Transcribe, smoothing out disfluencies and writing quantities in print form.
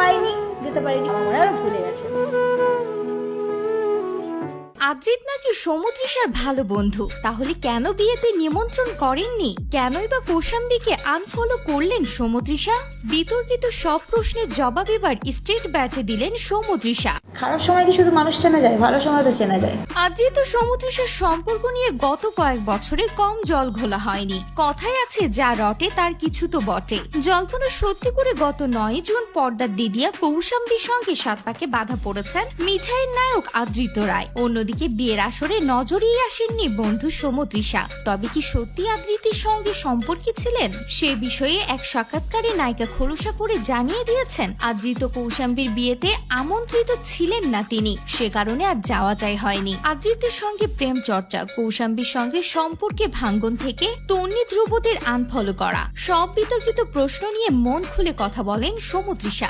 পাইনি, যেতে পারিনি, ওরা ভুলে গেছে। আদ্রিত নাকি সমুদ্রিশার ভালো বন্ধু, তাহলে কেন বিয়েতে নিমন্ত্রণ করেননি? কেনই বা কৌশাম্বীকে আনফলো করলেন সমুদ্রিশা? বিতর্কিত সব প্রশ্নের জবাব এবার স্ট্রেট ব্যাটে দিলেন সমুদ্রিশা। খারাপ সময় কি শুধু মানুষ চেনা যায়? ভালো সময় তো চেনা যায়। আদ্রিত ও সমুদ্রিশার সম্পর্ক নিয়ে গত কয়েক বছরে কম জল ঘোলা হয়নি। কথায় আছে যা রটে তার কিছু তো বটে। জল্পনা সত্যি করে গত 9 জুন পর্দার দিদিয়া কৌশাম্বীর সঙ্গে সাত পাকে বাধা পড়েছেন মিঠাইয়ের নায়ক আদ্রিত রায়। অন্যদিকে বিয়ের আসরে নজরেই আসেননি বন্ধু সমুদ্রিশা। তবে কি সত্যি আদ্রিতের সঙ্গে সম্পর্কে ছিলেন? সে বিষয়ে এক সাক্ষাৎকারে নায়িকা খোলসা করে জানিয়ে দিয়েছেন আদ্রিত কৌশাম্বীর বিয়েতে আমন্ত্রিত ছিলেন না তিনি, সে কারণে আর যাওয়াটাই হয়নি। আদ্রিতের সঙ্গে প্রেম চর্চা, কৌশাম্বীর সঙ্গে সম্পর্কে ভাঙ্গন থেকে তন্নি ধ্রুবদের আনফলো করা, সব বিতর্কিত প্রশ্ন নিয়ে মন খুলে কথা বলেন সমুদ্রিশা।